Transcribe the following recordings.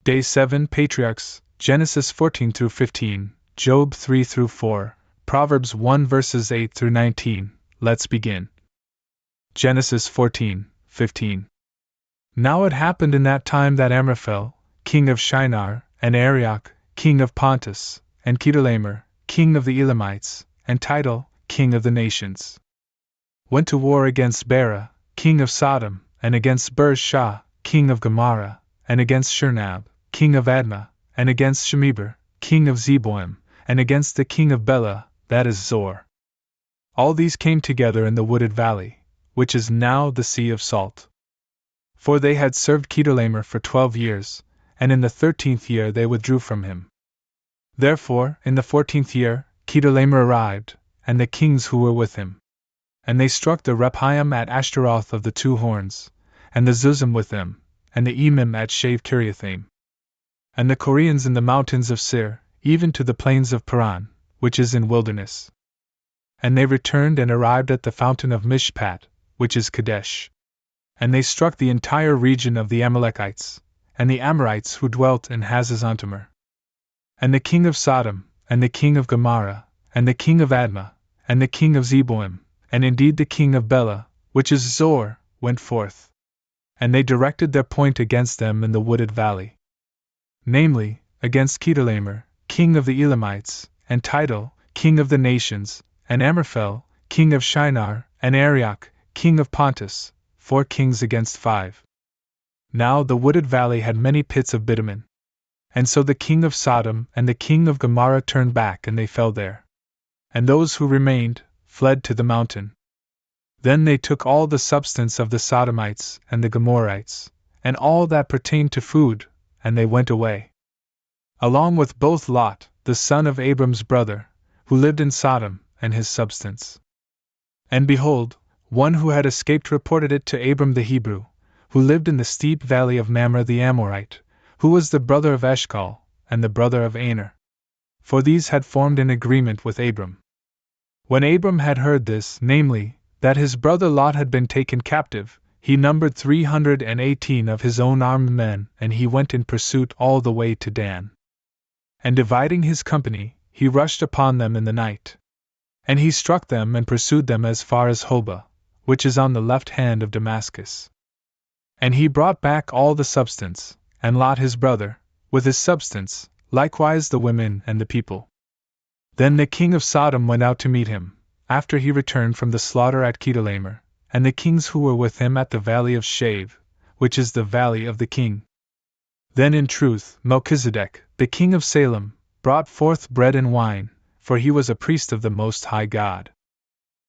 Day 7 Patriarchs, Genesis 14 through 15, Job 3 through 4, Proverbs 1 verses 8 through 19. Let's begin. Genesis 14:15. Now it happened in that time that Amraphel, king of Shinar, and Arioch, king of Pontus, and Chedorlaomer, king of the Elamites, and Tidal, king of the nations, went to war against Bera, king of Sodom, and against Shah, king of Gomorrah, and against Shernab, king of Admah, and against Shemeber, king of Zeboim, and against the king of Bela, that is Zor. All these came together in the wooded valley, which is now the Sea of Salt. For they had served Chedorlaomer for 12 years, and in the 13th year they withdrew from him. Therefore, in the 14th year, Chedorlaomer arrived, and the kings who were with him. And they struck the Rephaim at Ashtaroth of the two horns, and the Zuzim with them, and the Emim at Shave Kiriathaim, and the Koreans in the mountains of Seir, even to the plains of Paran, which is in wilderness. And they returned and arrived at the fountain of Mishpat, which is Kadesh. And they struck the entire region of the Amalekites, and the Amorites who dwelt in Hazazontamar. And the king of Sodom, and the king of Gomorrah, and the king of Admah, and the king of Zeboim, and indeed the king of Bela, which is Zor, went forth. And they directed their point against them in the wooded valley. Namely, against Chedorlaomer, king of the Elamites, and Tidal, king of the nations, and Amraphel, king of Shinar, and Arioch, king of Pontus, 4 kings against 5. Now the wooded valley had many pits of bitumen. And so the king of Sodom and the king of Gomorrah turned back and they fell there. And those who remained fled to the mountain. Then they took all the substance of the Sodomites and the Gomorrites, and all that pertained to food, and they went away. Along with both Lot, the son of Abram's brother, who lived in Sodom, and his substance. And behold, one who had escaped reported it to Abram the Hebrew, who lived in the steep valley of Mamre the Amorite, who was the brother of Eshcol, and the brother of Aner. For these had formed an agreement with Abram. When Abram had heard this, namely, that his brother Lot had been taken captive, he numbered 318 of his own armed men, and he went in pursuit all the way to Dan. And dividing his company, he rushed upon them in the night. And he struck them and pursued them as far as Hobah, which is on the left hand of Damascus. And he brought back all the substance, and Lot his brother, with his substance, likewise the women and the people. Then the king of Sodom went out to meet him, after he returned from the slaughter at Chedorlaomer, and the kings who were with him at the valley of Shave, which is the valley of the king. Then in truth Melchizedek, the king of Salem, brought forth bread and wine, for he was a priest of the Most High God.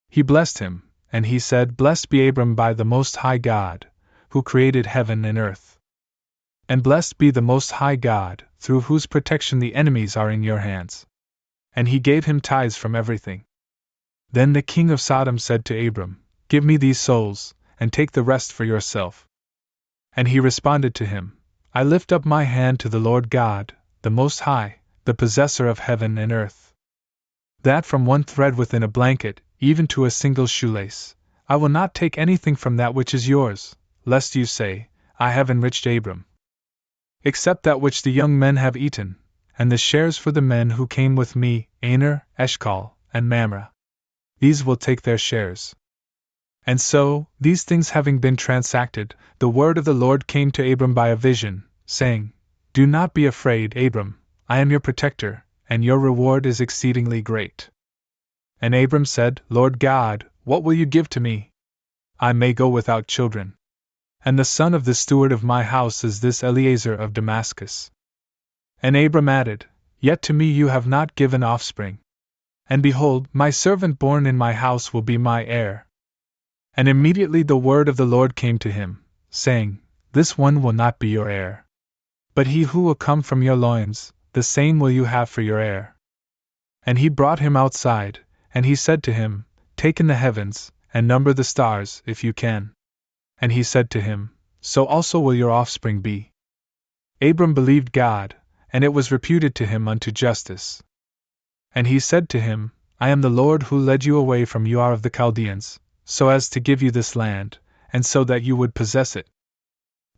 He blessed him, and he said, Blessed be Abram by the Most High God, who created heaven and earth. And blessed be the Most High God, through whose protection the enemies are in your hands. And he gave him tithes from everything. Then the king of Sodom said to Abram, Give me these souls, and take the rest for yourself. And he responded to him, I lift up my hand to the Lord God, the Most High, the possessor of heaven and earth, that from one thread within a blanket, even to a single shoelace, I will not take anything from that which is yours, lest you say, I have enriched Abram. Except that which the young men have eaten, and the shares for the men who came with me, Aner, Eshcol, and Mamre. These will take their shares. And so, these things having been transacted, the word of the Lord came to Abram by a vision, saying, Do not be afraid, Abram, I am your protector, and your reward is exceedingly great. And Abram said, Lord God, what will you give to me? I may go without children. And the son of the steward of my house is this Eliezer of Damascus. And Abram added, Yet to me you have not given offspring. And behold, my servant born in my house will be my heir. And immediately the word of the Lord came to him, saying, This one will not be your heir. But he who will come from your loins, the same will you have for your heir. And he brought him outside, and he said to him, Take in the heavens, and number the stars, if you can. And he said to him, So also will your offspring be. Abram believed God, and it was reputed to him unto justice. And he said to him, I am the Lord who led you away from Ur of the Chaldeans, so as to give you this land, and so that you would possess it.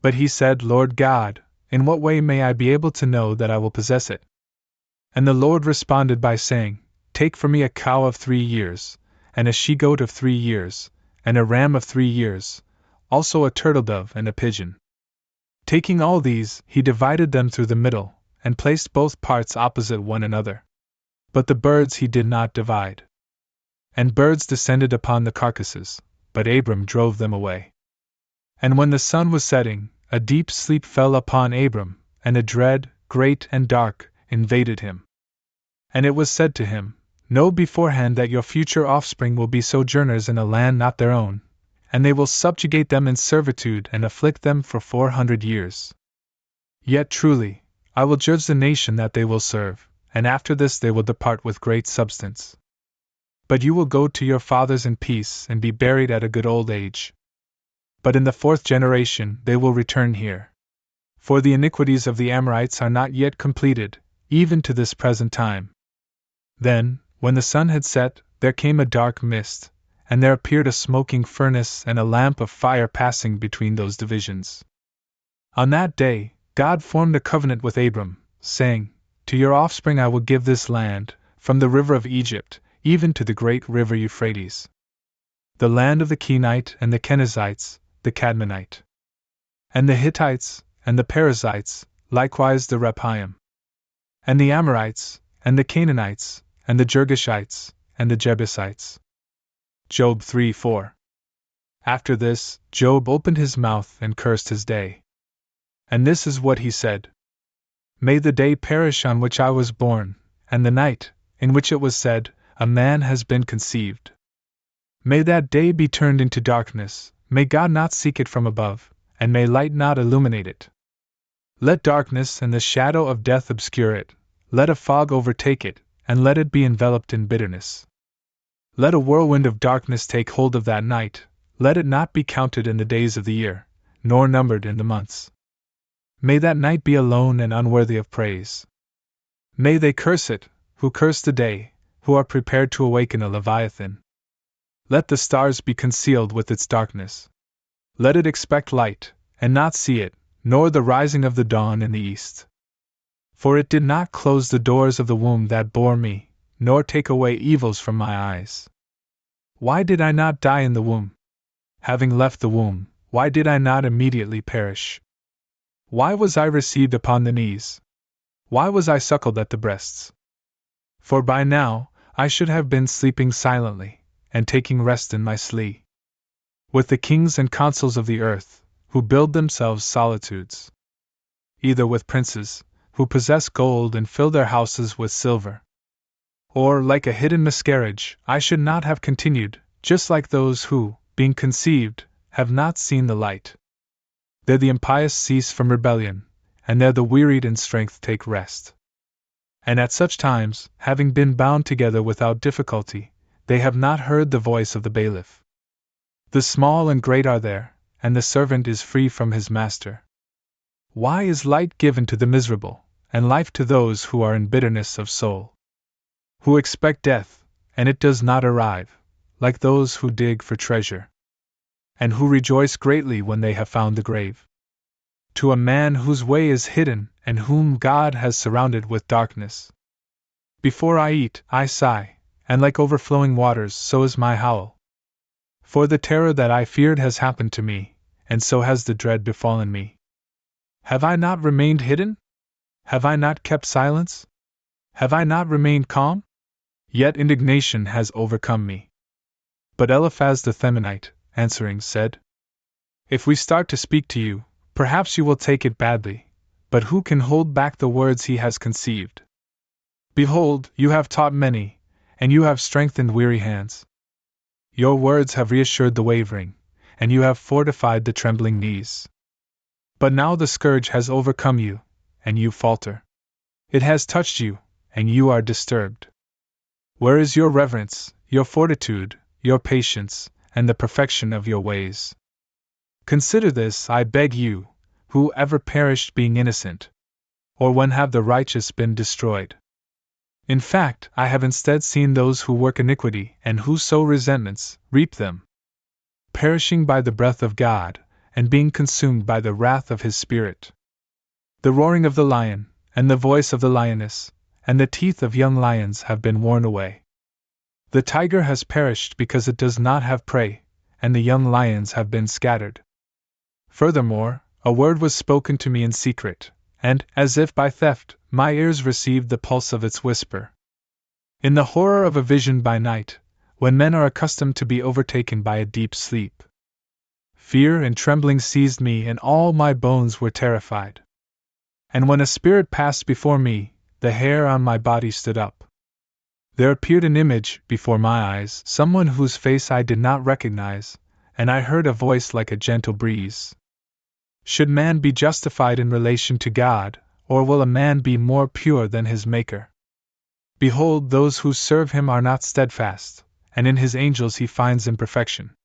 But he said, Lord God, In what way may I be able to know that I will possess it? And the Lord responded by saying, Take for me a cow of 3 years, and a she-goat of 3 years, and a ram of 3 years, also a turtle-dove and a pigeon. Taking all these, he divided them through the middle, and placed both parts opposite one another. But the birds he did not divide. And birds descended upon the carcasses, but Abram drove them away. And when the sun was setting, a deep sleep fell upon Abram, and a dread, great and dark, invaded him. And it was said to him, Know beforehand that your future offspring will be sojourners in a land not their own, and they will subjugate them in servitude and afflict them for 400 years. Yet truly, I will judge the nation that they will serve, and after this they will depart with great substance. But you will go to your fathers in peace and be buried at a good old age. But in the 4th generation they will return here. For the iniquities of the Amorites are not yet completed, even to this present time. Then, when the sun had set, there came a dark mist, and there appeared a smoking furnace and a lamp of fire passing between those divisions. On that day, God formed a covenant with Abram, saying, To your offspring I will give this land, from the river of Egypt, even to the great river Euphrates. The land of the Kenite and the Kenizzites, the Cadmonite, and the Hittites, and the Perizzites, likewise the Rephaim, and the Amorites, and the Canaanites, and the Girgashites, and the Jebusites. Job 3:4. After this, Job opened his mouth and cursed his day. And this is what he said: May the day perish on which I was born, and the night, in which it was said, A man has been conceived. May that day be turned into darkness, may God not seek it from above, and may light not illuminate it. Let darkness and the shadow of death obscure it, let a fog overtake it, and let it be enveloped in bitterness. Let a whirlwind of darkness take hold of that night, let it not be counted in the days of the year, nor numbered in the months. May that night be alone and unworthy of praise. May they curse it, who curse the day, who are prepared to awaken a Leviathan. Let the stars be concealed with its darkness. Let it expect light, and not see it, nor the rising of the dawn in the east. For it did not close the doors of the womb that bore me, nor take away evils from my eyes. Why did I not die in the womb? Having left the womb, why did I not immediately perish? Why was I received upon the knees? Why was I suckled at the breasts? For by now, I should have been sleeping silently, and taking rest in my sleep. With the kings and consuls of the earth, who build themselves solitudes. Either with princes, who possess gold and fill their houses with silver. Or, like a hidden miscarriage, I should not have continued, just like those who, being conceived, have not seen the light. There the impious cease from rebellion, and there the wearied in strength take rest. And at such times, having been bound together without difficulty, they have not heard the voice of the bailiff. The small and great are there, and the servant is free from his master. Why is light given to the miserable, and life to those who are in bitterness of soul? Who expect death, and it does not arrive, like those who dig for treasure. And who rejoice greatly when they have found the grave. To a man whose way is hidden, and whom God has surrounded with darkness. Before I eat, I sigh, and like overflowing waters, so is my howl. For the terror that I feared has happened to me, and so has the dread befallen me. Have I not remained hidden? Have I not kept silence? Have I not remained calm? Yet indignation has overcome me. But Eliphaz the Themanite, answering, said, If we start to speak to you, perhaps you will take it badly, but who can hold back the words he has conceived? Behold, you have taught many, and you have strengthened weary hands. Your words have reassured the wavering, and you have fortified the trembling knees. But now the scourge has overcome you, and you falter. It has touched you, and you are disturbed. Where is your reverence, your fortitude, your patience, and the perfection of your ways? Consider this, I beg you, who ever perished being innocent? Or when have the righteous been destroyed? In fact, I have instead seen those who work iniquity and who sow resentments, reap them. Perishing by the breath of God, and being consumed by the wrath of His Spirit. The roaring of the lion, and the voice of the lioness, and the teeth of young lions have been worn away. The tiger has perished because it does not have prey, and the young lions have been scattered. Furthermore, a word was spoken to me in secret, and, as if by theft, my ears received the pulse of its whisper. In the horror of a vision by night, when men are accustomed to be overtaken by a deep sleep, fear and trembling seized me, and all my bones were terrified. And when a spirit passed before me, the hair on my body stood up. There appeared an image before my eyes, someone whose face I did not recognize, and I heard a voice like a gentle breeze. Should man be justified in relation to God, or will a man be more pure than his Maker? Behold, those who serve him are not steadfast, and in his angels he finds imperfection.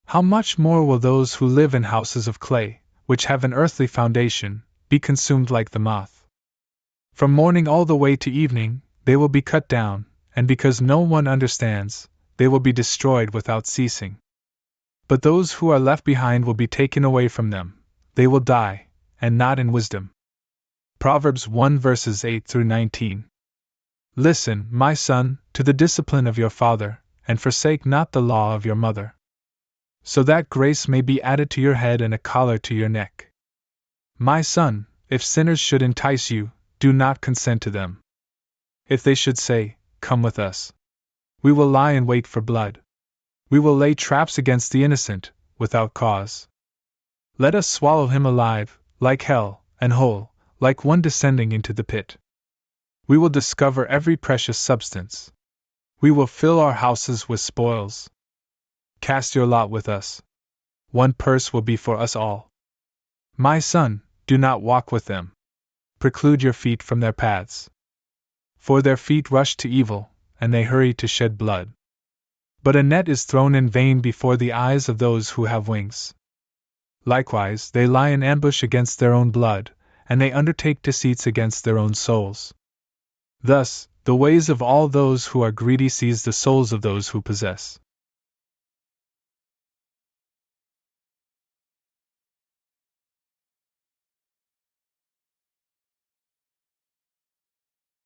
How much more will those who live in houses of clay, which have an earthly foundation, be consumed like the moth? From morning all the way to evening, they will be cut down, and because no one understands, they will be destroyed without ceasing. But those who are left behind will be taken away from them, they will die, and not in wisdom. Proverbs 1 verses 8 through 19. Listen, my son, to the discipline of your father, and forsake not the law of your mother, so that grace may be added to your head and a collar to your neck. My son, if sinners should entice you, do not consent to them. If they should say, Come with us, we will lie in wait for blood. We will lay traps against the innocent, without cause. Let us swallow him alive, like hell, and whole, like one descending into the pit. We will discover every precious substance. We will fill our houses with spoils. Cast your lot with us. One purse will be for us all. My son, do not walk with them. Preclude your feet from their paths. For their feet rush to evil, and they hurry to shed blood. But a net is thrown in vain before the eyes of those who have wings. Likewise, they lie in ambush against their own blood, and they undertake deceits against their own souls. Thus, the ways of all those who are greedy seize the souls of those who possess.